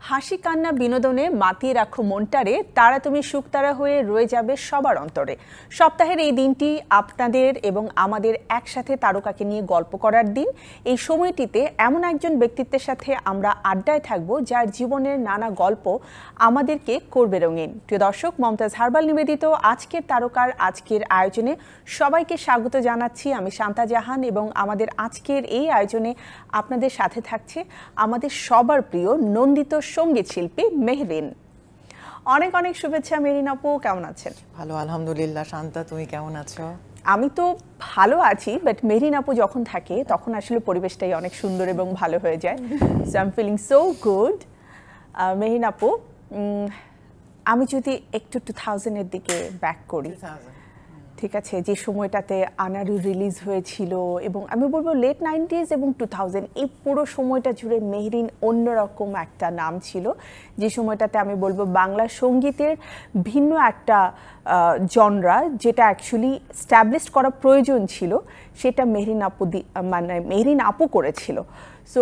হাসি কান্না বিনোদনে মাতিয়ে রাখো মনটারে, তারা তুমি শুকতারা হয়ে রয়ে যাবে সবার অন্তরে। সপ্তাহের এই দিনটি আপনাদের এবং আমাদের একসাথে তারকাকে নিয়ে গল্প করার দিন। এই সময়টিতে এমন একজন ব্যক্তিত্বের সাথে আমরা আড্ডায় থাকব যার জীবনের নানা গল্প আমাদেরকে করবে রঙিন। প্রিয় দর্শক, মমতাজ হারবাল নিবেদিত আজকের তারকার আজকের আয়োজনে সবাইকে স্বাগত জানাচ্ছি। আমি শান্তা জাহান এবং আমাদের আজকের এই আয়োজনে আপনাদের সাথে থাকছে আমাদের সবার প্রিয় নন্দিত সঙ্গীত শিল্পী মেহরিন। অনেক অনেক শুভেচ্ছা মেহরিন আপু, কেমন আছেন? ভালো, আলহামদুলিল্লাহ। শান্তা, তুমি কেমন আছো? আমি তো ভালো আছি, বাট মেহরিন আপু যখন থাকে তখন আসলে পরিবেশটাই অনেক সুন্দর এবং ভালো হয়ে যায়। So I am feeling so good. Mehrin আপু, আমি যদি একটু 2000-এর দিকে ব্যাক করি, ঠিক আছে, যে সময়টাতে আনাড়ু রিলিজ হয়েছিল এবং আমি বলবো লেট 90s এবং 2000, এই পুরো সময়টা জুড়ে মেহরিন অন্যরকম একটা নাম ছিল। যে সময়টাতে আমি বলবো বাংলা সঙ্গীতের ভিন্ন একটা জনরা, যেটা অ্যাকচুয়ালি স্ট্যাবলিশ করা প্রয়োজন ছিল, সেটা মেহরিন আপু করেছিল। সো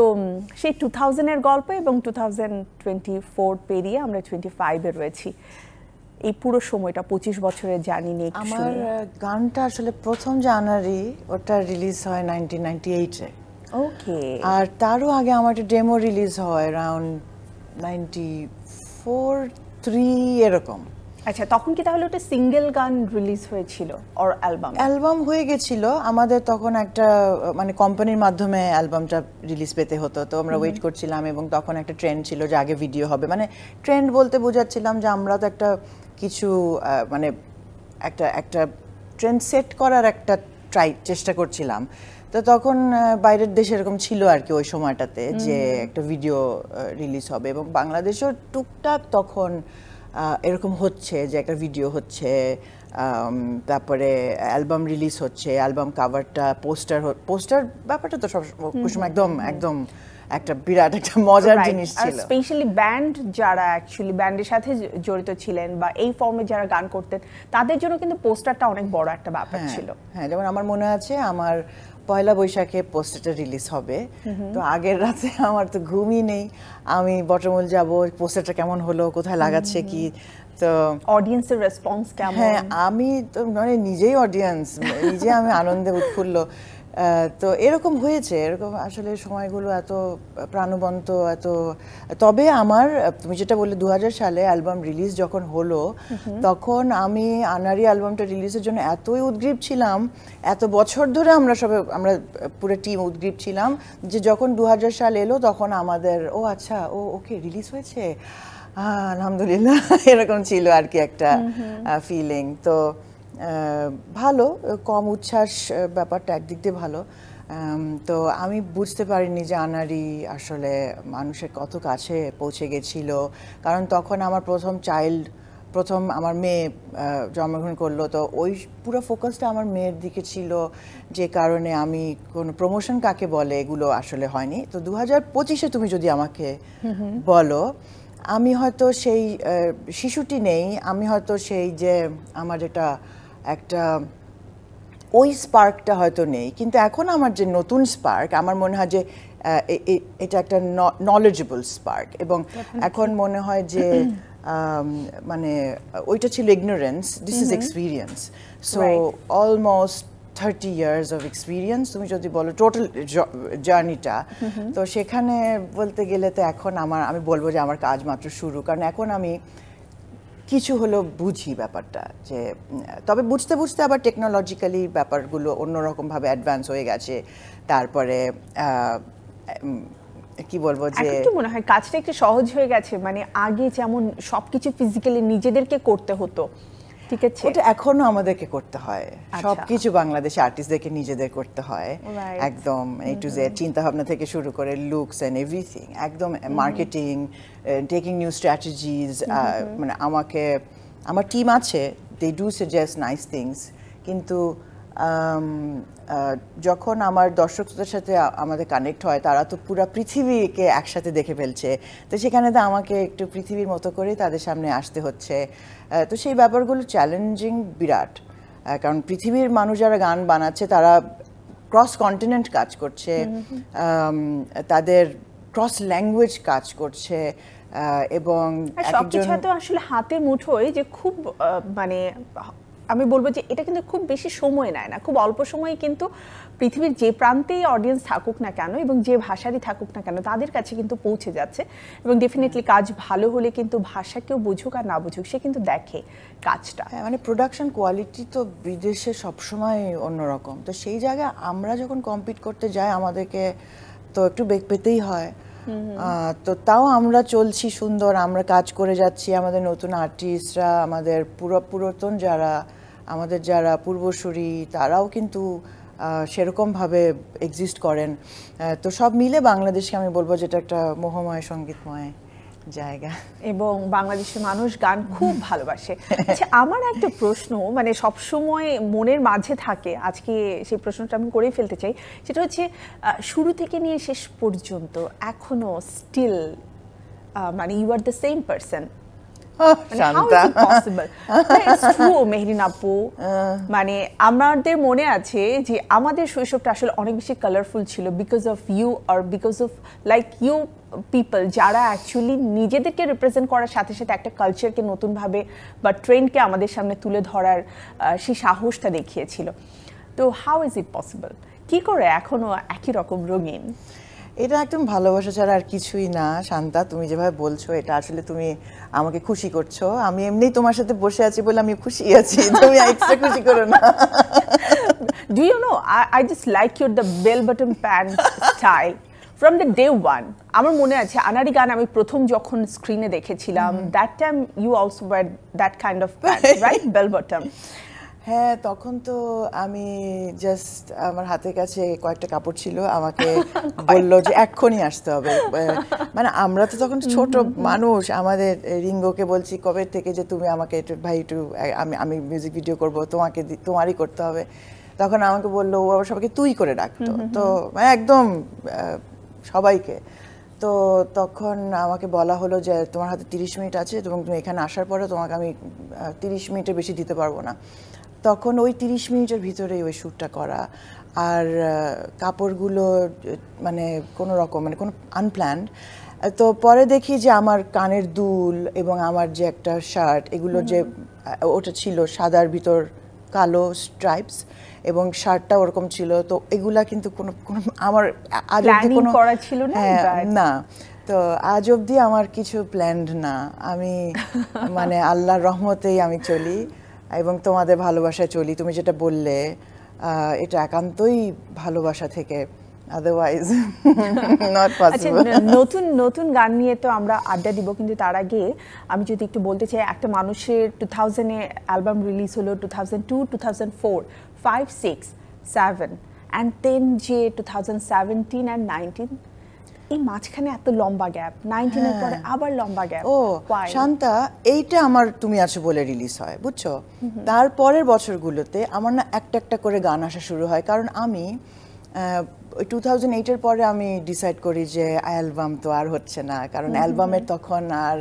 সেই 2000-এর গল্প এবং 2024 পেরিয়ে আমরা 25-এ রয়েছি। এই পুরো সময়টা 25 বছরের জার্নি নিয়ে আমার গানটা আসলে প্রথম জানুয়ারি ওটা রিলিজ হয় 1998-এ। ওকে। আর তারও আগে আমার একটা ডেমো রিলিজ হয় অ্যারাউন্ড 94-3 এরকম। আচ্ছা, তখন কি তাহলে ওটা সিঙ্গেল গান রিলিজ হয়েছিল অর অ্যালবাম হয়ে গেছিল? আমাদের তখন একটা মানে কোম্পানির মাধ্যমে অ্যালবামটা রিলিজ পেতে হতো, তো আমরা ওয়েট করছিলাম এবং তখন একটা ট্রেন্ড ছিল যে আগে ভিডিও হবে। মানে ট্রেন্ড বলতে বোঝাচ্ছিলাম যে আমরা তো একটা কিছু মানে একটা ট্রেন্ড সেট করার একটা চেষ্টা করছিলাম। তো তখন বাইরের দেশে এরকম ছিল আর কি ওই সময়টাতে, যে একটা ভিডিও রিলিজ হবে এবং বাংলাদেশেও টুকটাক তখন এরকম হচ্ছে যে একটা ভিডিও হচ্ছে, তারপরে অ্যালবাম রিলিজ হচ্ছে, অ্যালবাম কাভারটা পোস্টার ব্যাপারটা তো সব সময় একদম একটা বিরাট একটা মজার জিনিস ছিল। স্পেশালি ব্যান্ড যারা অ্যাকচুয়ালি ব্যান্ডের সাথে জড়িত ছিলেন বা এই ফর্মে যারা গান করতেন, তাদের জন্য কিন্তু পোস্টারটা অনেক বড় একটা ব্যাপার ছিল। হ্যাঁ, যেমন আমার মনে আছে আমার পয়লা বৈশাখে পোস্টারটা রিলিজ হবে, তো আগের রাতে আমার তো ঘুমই নেই, আমি বটমূল যাব, পোস্টারটা কেমন হলো, কোথায় লাগাচ্ছে কি, তো অডিয়েন্সের রেসপন্স কেমন? হ্যাঁ, আমি তো মানে নিজেই অডিয়েন্স, নিজে আমি আনন্দে উৎফুল্ল। তো এরকম হয়েছে, এরকম আসলে সময়গুলো এত প্রাণবন্ত, এত। তবে আমার, তুমি যেটা বললে 2000 সালে অ্যালবাম রিলিজ যখন হলো, তখন আমি আনাড়ি অ্যালবামটা রিলিজের জন্য এতই উদ্গ্রীব ছিলাম, এত বছর ধরে আমরা পুরো টিম উদ্গ্রীব ছিলাম যে যখন 2000 সাল এলো তখন আমাদের আচ্ছা ওকে রিলিজ হয়েছে, আলহামদুলিল্লাহ, এরকম ছিল আর কি একটা ফিলিং। তো ভালো, কম উচ্ছ্বাস ব্যাপারটা একদিক দিয়ে ভালো। তো আমি বুঝতে পারিনি যে আনাড়ি আসলে মানুষের কত কাছে পৌঁছে গেছিল, কারণ তখন আমার প্রথম আমার মেয়ে জন্মগ্রহণ করলো, তো ওই পুরো ফোকাসটা আমার মেয়ের দিকে ছিল, যে কারণে আমি কোনো প্রমোশন কাকে বলে এগুলো আসলে হয়নি। তো 2025-এ তুমি যদি আমাকে বলো, আমি হয়তো সেই শিশুটি নেই, আমি হয়তো সেই যে আমার যেটা একটা ওই স্পার্কটা হয়তো নেই, কিন্তু এখন আমার যে নতুন স্পার্ক, আমার মনে হয় যে এটা একটা নলেজেবল স্পার্ক, এবং এখন মনে হয় যে মানে ওইটা ছিল ignorance, this is experience. So almost 30 years of experience তুমি যদি বলো টোটাল জার্নিটা, তো সেখানে বলতে গেলে তো এখন আমি বলবো যে আমার কাজ মাত্র শুরু, কারণ এখন আমি কিছু হলো বুঝি ব্যাপারটা, যে তবে বুঝতে বুঝতে আবার টেকনোলজিক্যালি ব্যাপারগুলো অন্যরকমভাবে অ্যাডভান্স হয়ে গেছে। তারপরে কি বলবো, যে একটু মনে হয় কাজটা একটু সহজ হয়ে গেছে, মানে আগে যেমন সবকিছু ফিজিক্যালি নিজেদেরকে করতে হতো, ঠিক আছে, ওটা এখনো আমাদেরকে করতে হয়, সবকিছু বাংলাদেশি আর্টিস্টদেরকে নিজেদের করতে হয় একদম এ টু জেড, চিন্তা ভাবনা থেকে শুরু করে লুকস এন্ড এভরিথিং, একদম মার্কেটিং, টেকিং নিউ স্ট্র্যাটেজিজ। মানে আমার টিম আছে, they do suggest nice things, কিন্তু যখন আমার দর্শকদের সাথে আমাদের কানেক্ট হয়, তারা তো পুরো পৃথিবীকে একসাথে দেখে ফেলছে, তো সেখানে তো আমাকে একটু পৃথিবীর মতো করেই তাদের সামনে আসতে হচ্ছে। তো সেই ব্যাপারগুলো চ্যালেঞ্জিং বিরাট, কারণ পৃথিবীর মানুষ যারা গান বানাচ্ছে তারা ক্রস কন্টিনেন্ট কাজ করছে, তাদের ক্রস ল্যাঙ্গুয়েজ কাজ করছে, এবং সবকিছু তো আসলে হাতের মুঠোয় যে খুব মানে আমি বলবো যে এটা কিন্তু খুব বেশি সময় নেয় না, খুব অল্প সময়ে কিন্তু পৃথিবীর যে প্রান্তেই অডিয়েন্স থাকুক না কেন এবং যে ভাষারই থাকুক না কেন তাদের কাছে কিন্তু পৌঁছে যাচ্ছে। এবং ডেফিনেটলি কাজ ভালো হলে কিন্তু ভাষা কেউ বুঝুক আর না বুঝুক সে কিন্তু দেখে কাজটা। মানে প্রোডাকশন কোয়ালিটি তো বিদেশে সবসময় অন্যরকম, তো সেই জায়গায় আমরা যখন কম্পিট করতে যাই আমাদেরকে তো একটু বেগ পেতেই হয়। তো তাও আমরা চলছি সুন্দর, আমরা কাজ করে যাচ্ছি, আমাদের নতুন আর্টিস্টরা, আমাদের পুরাতন আমাদের যারা পূর্বসূরি তারাও কিন্তু সেরকমভাবে এক্সিস্ট করেন। তো সব মিলে বাংলাদেশকে আমি বলবো যেটা একটা মোহময় সঙ্গীতময় জায়গা এবং বাংলাদেশের মানুষ গান খুব ভালোবাসে। আচ্ছা, আমার একটা প্রশ্ন মানে সবসময় মনের মাঝে থাকে, আজকে সেই প্রশ্নটা আমি করেই ফেলতে চাই, সেটা হচ্ছে শুরু থেকে নিয়ে শেষ পর্যন্ত এখনো স্টিল মানে you are the same person. Mehrin আপু, মানে আমাদের মনে আছে যে আমাদের শৈশবটা আসলে অনেক বেশি কালারফুল ছিল because of you are because of like you people যারা অ্যাকচুয়ালি নিজেদেরকে রিপ্রেজেন্ট করার সাথে সাথে একটা কালচারকে নতুনভাবে বা ট্রেন্ডকে আমাদের সামনে তুলে ধরার সেই সাহসটা দেখিয়েছিল। তো হাউ ইজ ইট পসিবল, কি করে এখনো একই রকম রঙিন? এটা একদম ভালোবাসা ছাড়া আর কিছুই না শান্তা। তুমি যেভাবে বলছো এটা আসলে তুমি আমাকে খুশি করছো। আমি এমনি তোমার সাথে বসে আছি বলে আমি খুশি আছি, তুমি এক্সট্রা খুশি করো না। Do you know, I just like your the bell bottom pant style from the day one. আমার মনে আছে আনাড়ি গান আমি প্রথম যখন স্ক্রিনে দেখেছিলাম, that time you also wear that kind of pants, right? Bell bottom. হ্যাঁ, তখন তো আমি জাস্ট আমার হাতের কাছে কয়েকটা কাপড় ছিল, আমাকে বললো যে এক্ষুনি আসতে হবে। মানে আমরা তো তখন ছোট মানুষ, আমাদের রিঙ্গোকে বলছি কবে থেকে যে তুমি আমাকে একটু ভাই একটু আমি মিউজিক ভিডিও করবো, তোমারই করতে হবে। তখন আমাকে বললো, ও আবার সবাইকে তুই করে ডাকতো, তো মানে একদম সবাইকে। তো তখন আমাকে বলা হলো যে তোমার হাতে 30 মিনিট আছে এবং তুমি এখানে আসার পরে তোমাকে আমি 30 মিনিটের বেশি দিতে পারবো না। তখন ওই 30 মিনিটের ভিতরেই ওই শ্যুটটা করা, আর কাপড়গুলো মানে কোনো রকম মানে কোনো আনপ্ল্যান্ড। তো পরে দেখি যে আমার কানের দুল এবং আমার যে একটা শার্ট, এগুলো যে ওটা ছিল সাদার ভিতর কালো স্ট্রাইপস এবং শার্টটা ওরকম ছিল, তো এগুলা কিন্তু কোনো আমার আজ অবধি কোনো করা ছিল না। না, তো আজ অবধি আমার কিছু প্ল্যান্ড না। আমি মানে আল্লাহর রহমতেই আমি চলি এবং তোমাদের ভালোবাসায় চলি। তুমি যেটা বললে এটা একান্তই ভালোবাসা থেকে, আদারওয়াইজ নট পসিবল। নতুন নতুন গান নিয়ে তো আমরা আড্ডা দিব, কিন্তু তার আগে আমি যদি একটু বলতে চাই, একটা মানুষের 2000-এ অ্যালবাম রিলিজ হলো, 2002, 2004, 5, 6, 7 অ্যান্ড দেন যে 2017 and 19, এই মাঝখানে এত লম্বা গ্যাপ, 19 এর পরে আবার লম্বা গ্যাপ। ও শান্তা, এইটা আমার তুমি আছো বলে রিলিজ হয়, বুঝছো? তারপরের বছরগুলোতে আমার না একটা একটা করে গান আসা শুরু হয়, কারণ আমি 2008-এর পরে আমি ডিসাইড করি যে অ্যালবাম তো আর হচ্ছে না, কারণ অ্যালবামের তখন আর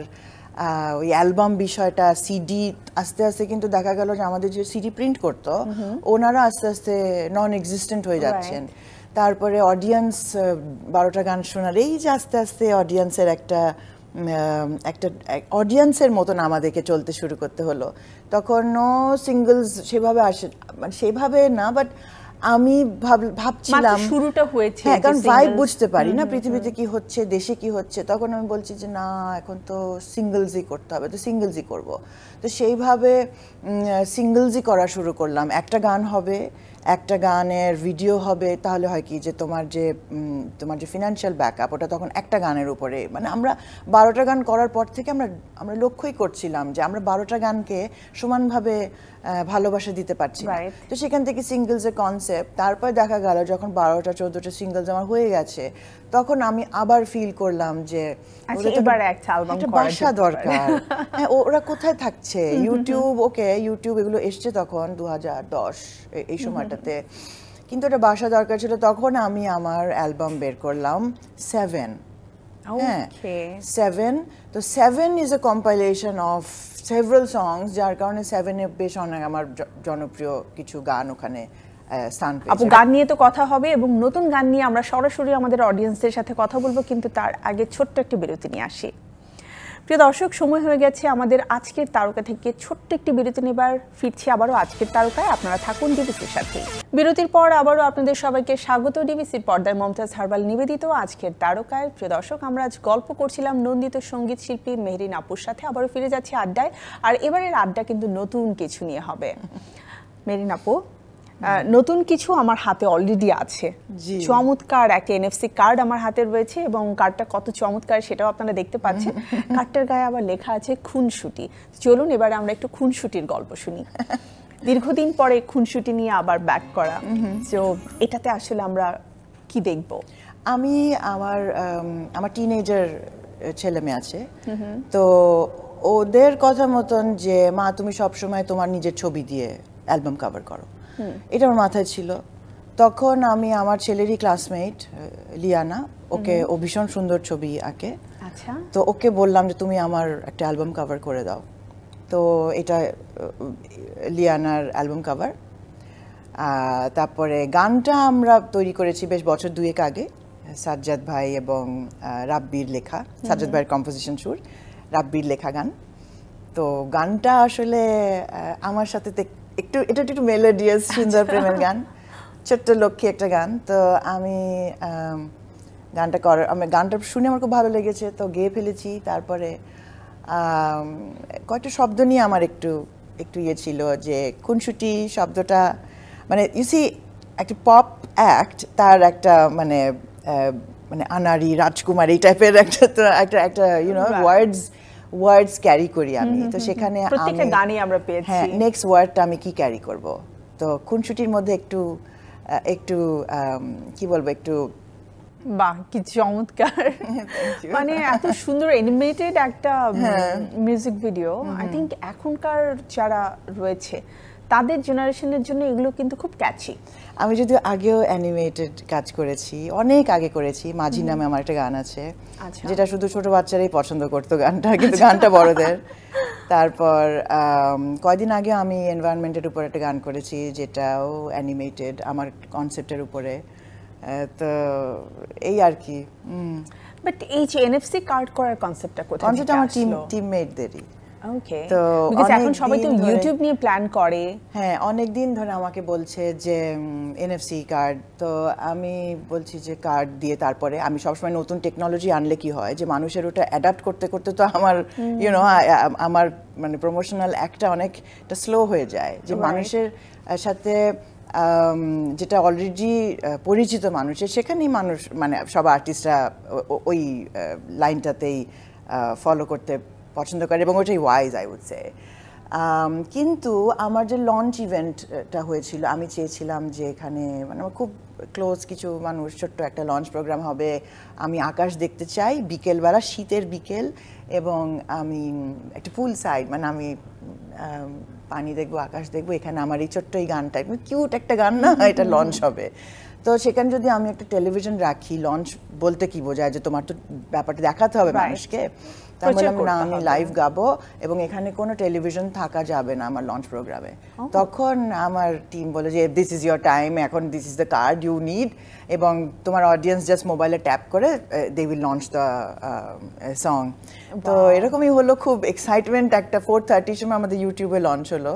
ওই অ্যালবাম বিষয়টা, সিডি আস্তে আস্তে কিন্তু দেখা গেল যে আমাদের যে সিডি প্রিন্ট করতো ওনারা আস্তে আস্তে নন এক্সিস্টেন্ট হয়ে যাচ্ছেন। তারপরে অডিয়েন্স 12টা গান শোনার, এই যে আস্তে আস্তে অডিয়েন্সের একটা অডিয়েন্সের মতন আমাদেরকে চলতে শুরু করতে হলো। তখনও সিঙ্গলস সেভাবে আসে, মানে সেভাবে না, বাট আমি ভাবছিলাম শুরুটা হয়েছে, হ্যাঁ, কারণ ভাইব বুঝতে পারি না পৃথিবীতে কি হচ্ছে, দেশে কি হচ্ছে। তখন আমি বলছি যে না, এখন তো সিঙ্গলসই করতে হবে, তো সিঙ্গলসই করব। তো সেইভাবে সিঙ্গলসই করা শুরু করলাম। একটা গান হবে, একটা গানের ভিডিও হবে, তাহলে হয় কি যে তোমার যে ফিনান্সিয়াল ব্যাকআপ ওটা তখন একটা গানের উপরে, মানে আমরা 12টা গান করার পর থেকে আমরা লক্ষ্যই করছিলাম যে আমরা 12টা গানকে সমানভাবে ভালোবাসা দিতে পারছি না। তো সেখান থেকে সিঙ্গলসের কনসেপ্ট, তারপর দেখা গেল যখন 12টা 14টা সিঙ্গলস আমার হয়ে গেছে, তখন আমি আবার ফিল করলাম যে একটা বাসা দরকার। হ্যাঁ, ওরা কোথায় থাকছে? ইউটিউব, ওকে ইউটিউব এগুলো এসছে তখন 2010 এই সময়টাতে, কিন্তু একটা বাসা দরকার ছিল। তখন আমি আমার অ্যালবাম বের করলাম 7। হ্যাঁ, 7। তো 7 is a compilation of several songs, যার কারণে 7-এ বেশ অনেক আমার জনপ্রিয় কিছু গান ওখানে স্থান পেয়েছে। আপু, গান নিয়ে তো কথা হবে এবং নতুন গান নিয়ে আমরা সরাসরি আমাদের অডিয়েন্সের সাথে কথা বলবো, কিন্তু তার আগে ছোট্ট একটা বিরতি নিয়ে আসি। প্রিয় দর্শক, সময় হয়ে গেছে আমাদের আজকের তারকা থেকে ছোট্ট একটি বিরতি নেবার। ফিরছি আবারও আজকের তারকায়, আপনারা থাকুন ডিবিসির সাথে। বিরতির পর আবারও আপনাদের সবাইকে স্বাগত ডিবিসির পর্দায় মমতাজ হারবাল নিবেদিত আজকের তারকায়। প্রিয় দর্শক, আমরা আজ গল্প করছিলাম নন্দিত সঙ্গীত শিল্পী মেহরিন আপুর সাথে। আবারও ফিরে যাচ্ছি আড্ডায়, আর এবারের আড্ডা কিন্তু নতুন কিছু নিয়ে হবে। মেহরিন আপু, নতুন কিছু আমার হাতে অলরেডি আছে। চমৎকার একটা এনএফসি কার্ড আমার হাতে রয়েছে, এবং কার্ডটা কত চমৎকার সেটাও আপনারা দেখতে পাচ্ছেন। কার্ডটার গায়ে আবার লেখা আছে খুনসুটি। চলুন এবারে আমরা একটু খুনসুটির গল্প শুনি। দীর্ঘদিন পরে খুনসুটি নিয়ে আবার ব্যাক করা, তো এটাতে আসলে আমরা কি দেখব? আমি আমার টিনেজার ছেলে মেয়ে আছে, তো ওদের কথা মতন যে মা তুমি সবসময় তোমার নিজের ছবি দিয়ে অ্যালবাম কভার করো, এটা আমার মাথায় ছিল। তখন আমি আমার ছেলেরই ক্লাসমেট লিয়ানা, ও ভীষণ সুন্দর ছবি আঁকে। আচ্ছা, তো ওকে বললাম যে তুমি আমার একটা অ্যালবাম কভার করে দাও। তো এটা লিয়ানার অ্যালবাম কভার। তারপরে গানটা আমরা তৈরি করেছি বেশ বছর দুয়েক আগে, সাজ্জাদ ভাই এবং রাব্বির লেখা, সাজ্জাদ ভাইয়ের কম্পোজিশন সুর, রাব্বির লেখা গান। তো গানটা আসলে আমার সাথে এটা একটু মেলোডিয়াস, সুন্দর প্রেমের গান, ছোট্ট লক্ষ্মী একটা গান। তো আমি গানটা শুনে আমার খুব ভালো লেগেছে, তো গেয়ে ফেলেছি। তারপরে কয়েকটা শব্দ নিয়ে আমার একটু ইয়ে ছিল যে খুনসুটি শব্দটা, মানে ইউসি একটা পপ অ্যাক্ট, তার একটা মানে আনারি রাজকুমার এই টাইপের একটা ইউনো ওয়ার্ডস ক্যারি করি আমি। তো সেখানে প্রত্যেকটা গানে আমরা পেয়েছি হ্যাঁ নেক্সট ওয়ার্ডটা আমি কি ক্যারি করব। তো খুনসুটির মধ্যে একটু কি বলবো, একটু বাহ কি চমৎকার, মানে এত সুন্দর অ্যানিমেটেড একটা মিউজিক ভিডিও। আই থিংক এখনকার যারা রয়েছে তাদের জেনারেশনের জন্য এগুলো কিন্তু খুব ক্যাচি। আমি যদিও আগেও অ্যানিমেটেড কাজ করেছি, অনেক আগে করেছি। মাঝি নামে আমার একটা গান আছে, যেটা শুধু ছোট বাচ্চারাই পছন্দ করতো গানটা, কিন্তু গানটা বড়দের। তারপর কয়দিন আগে আমি এনভায়রনমেন্টের উপর একটা গান করেছি, যেটাও অ্যানিমেটেড আমার কনসেপ্টের উপরে। তো এই আর কি। বাট এই যে এনএফসি কার্ড করার কনসেপ্টটা কোথায়? কনসেপ্ট আমার টিমমেটদেরই। ওকে, তো এখন সবাই তো ইউটিউব নিয়ে প্ল্যান করে। হ্যাঁ, অনেক দিন ধরে আমাকে বলছে যে এনএফসি কার্ড। তো আমি বলছি যে কার্ড দিয়ে তারপরে আমি সবসময় নতুন টেকনোলজি আনলে কি হয় যে মানুষের ওটা অ্যাডাপ্ট করতে করতে তো আমার আমার মানে প্রমোশনাল একটা অনেকটা স্লো হয়ে যায়, যে মানুষের সাথে যেটা অলরেডি পরিচিত মানুষের, সেখানেই মানুষ মানে সব আর্টিস্টরা ওই লাইনটাতেই ফলো করতে পছন্দ করে, এবং ওটাই ওয়াইজ আই উড সে। কিন্তু আমার যে লঞ্চ ইভেন্টটা হয়েছিল, আমি চেয়েছিলাম যে এখানে মানে আমার খুব ক্লোজ কিছু মানুষ, ছোট্ট একটা লঞ্চ প্রোগ্রাম হবে। আমি আকাশ দেখতে চাই বিকেলবেলা, শীতের বিকেল, এবং আমি একটা ফুল সাইড, মানে আমি পানি দেখবো, আকাশ দেখবো, এখানে আমার এই ছোট্ট এই গানটা, কিউট একটা গান না, এটা লঞ্চ হবে। তো সেখানে যদি আমি একটা টেলিভিশন রাখি, লঞ্চ বলতে কি বোঝায় যে তোমার তো ব্যাপারটা দেখাতে হবে মানুষকে। না, আমি লাইভ গাবো, এবং এখানে কোনো টেলিভিশন থাকা যাবে না আমার লঞ্চ প্রোগ্রামে। তখন আমার টিম বলে যে দিস ইজ ইয়োর টাইম, এখন this is the card you need, এবং তোমার অডিয়েন্স জাস্ট মোবাইলে ট্যাপ করে they will launch the song. তো এরকমই হলো, খুব এক্সাইটমেন্ট। একটা 4:30 সময় আমাদের ইউটিউবে লঞ্চ হলো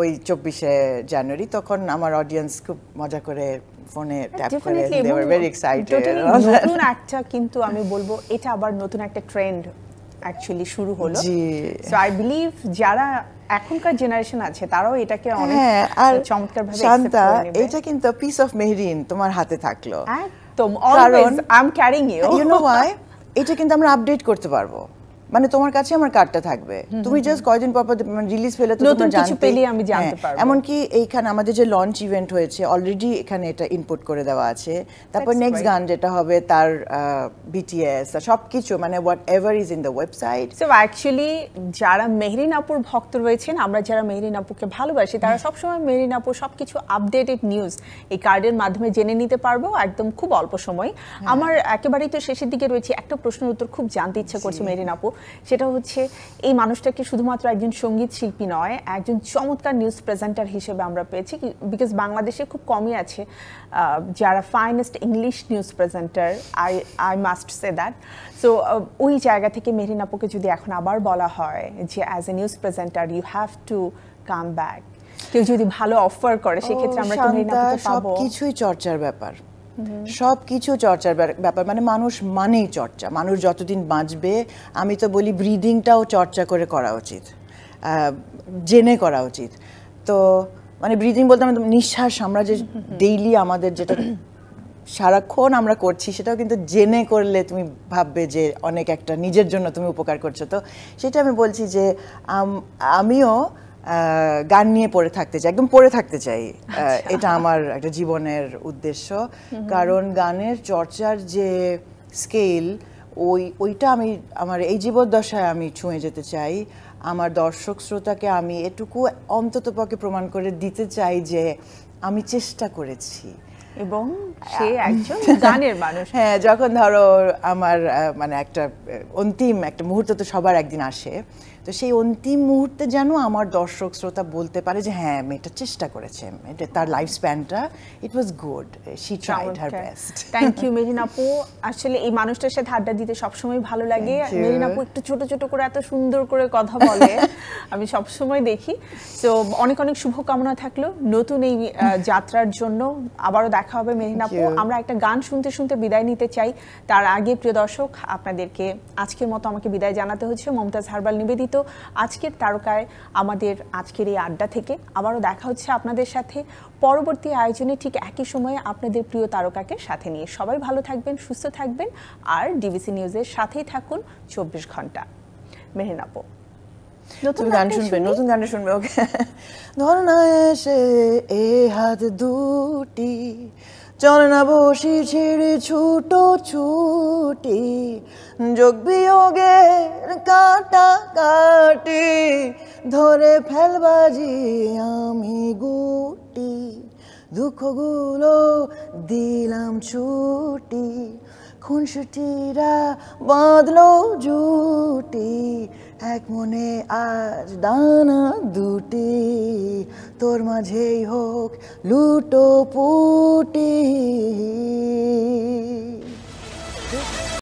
ওই 24শে জানুয়ারি। তখন আমার অডিয়েন্স খুব মজা করে ফোনে ট্যাপ করে, they were very excited. নতুন একটা, কিন্তু আমি বলবো এটা আবার নতুন একটা ট্রেন্ড অ্যাকচুয়ালি শুরু হলো। সো আই বিলিভ যারা এখনকার জেনারেশন আছে তারাও এটাকে অনেক চমৎকারভাবে অ্যাকসেপ্ট করে নেবে। এটা কিন্তু পিস অফ মেহরিন তোমার হাতে থাকলো একদম, always I am carrying you. You know why? এটা কিন্তু আমরা আপডেট করতে পারবো, মানে তোমার কাছে আমার কার্ডটা থাকবে, তুমি জাস্ট কয়দিন পর রিলিজ পেলে তো নতুন কিছু পেলে আমি জানতে পারবো। এমনকি এইখানে আমাদের যে লঞ্চ ইভেন্ট হয়েছে অলরেডি এখানে এটা ইনপুট করে দেওয়া আছে। তারপর নেক্সট গান যেটা হবে তার বিটিএস সবকিছু, মানে what ever is in the website. So actually যারা মেহরিন আপুর ভক্ত রয়েছেন, আমরা যারা মেহরিন আপুকে ভালোবাসি, তারা সবসময় মেহরিন আপুর সবকিছু আপডেটেড নিউজ এই কার্ডের মাধ্যমে জেনে নিতে পারবো একদম খুব অল্প সময়। আমার একেবারেই তো শেষের দিকে রয়েছে, একটা প্রশ্নের উত্তর খুব জানতে ইচ্ছা করছে মেহরিন আপু, সেটা হচ্ছে এই মানুষটাকে শুধুমাত্র একজন সঙ্গীত শিল্পী নয়, একজন চমৎকার নিউজ প্রেজেন্টার হিসেবে আমরা পেয়েছি, বিকজ বাংলাদেশে খুব কমই আছে যারা finest English news presenter, I must say that. So ওই জায়গা থেকে মেহরিন আপুকে যদি এখন আবার বলা হয় যে as a news presenter you have to come back, কেউ যদি ভালো অফার করে সেক্ষেত্রে আমরা কি মেহরিন আপুকে পাবো? সবকিছুই চর্চার ব্যাপার, সবকিছু চর্চার ব্যাপার, মানে মানুষ মানেই চর্চা, মানুষ যতদিন বাঁচবে আমি তো বলি ব্রিদিংটাও চর্চা করে করা উচিত, জেনে করা উচিত। তো মানে ব্রিদিং বলতে আমরা নিঃশ্বাস, আমরা যে ডেইলি আমাদের যেটা সারাক্ষণ আমরা করছি সেটাও কিন্তু জেনে করলে তুমি ভাববে যে অনেক একটা নিজের জন্য তুমি উপকার করছো। তো সেটা আমি বলছি যে আমিও গান নিয়ে পড়ে থাকতে চাই, একদম পড়ে থাকতে চাই, এটা আমার একটা জীবনের উদ্দেশ্য। কারণ গানের চর্চার যে স্কেল ওইটা আমি আমার এই জীবদ্দশায় আমি ছুঁয়ে যেতে চাই। আমার দর্শক শ্রোতাকে আমি এটুকু অন্ততপক্ষে প্রমাণ করে দিতে চাই যে আমি চেষ্টা করেছি এবং সে একজন গানের মানুষ। হ্যাঁ, যখন ধরো আমার মানে একটা অন্তিম একটা মুহূর্ত তো সবার একদিন আসে, তো সেই অন্তিম মুহূর্তে যেন আমার দর্শক শ্রোতা বলতে পারে যে হ্যাঁ মেয়েটা চেষ্টা করেছে, তার লাইফ স্প্যানটা it was good, she tried her best. Thank you Mehreen আপু, আসলে এই মানুষটার সাথে আড্ডা দিতে সবসময় ভালো লাগে। মেহরিন আপু একটু ছোট ছোট করে এত সুন্দর করে কথা বলে, আমি সবসময় দেখি। তো অনেক অনেক শুভকামনা থাকলো নতুন এই যাত্রার জন্য। আবারও দেখা হবে মেহরিন আপু। আমরা একটা গান শুনতে শুনতে বিদায় নিতে চাই। তার আগে প্রিয় দর্শক, আপনাদেরকে আজকের মতো আমাকে বিদায় জানাতে হচ্ছে। মমতাজ হারবাল নিবেদিত আজকের তারকায় আমাদের আজকের এই আড্ডা থেকে আবারও দেখা হচ্ছে আপনাদের সাথে পরবর্তী আয়োজনে ঠিক একই সময়ে আপনাদের প্রিয় তারকাকে সাথে নিয়ে। সবাই ভালো থাকবেন, সুস্থ থাকবেন, আর ডিবিসি নিউজের সাথেই থাকুন 24 ঘন্টা। মেহরিন আপু নতুন গান শুনবে, নতুন গান শুনবে। ওকে, ধর না এসে এ হাত দুটি, চল না বসি ছেড়ে ছুটো ছুটি, যোগ বিয়োগের কাটা কাটি, ধরে ফেলবাজি আমি গুটি, দুঃখগুলো দিলাম ছুটি, খুনসুটিরা বাঁধলো জুটি, এক মনে আজ দানা দুটি, তোর মাঝেই হোক লুটো পুটি।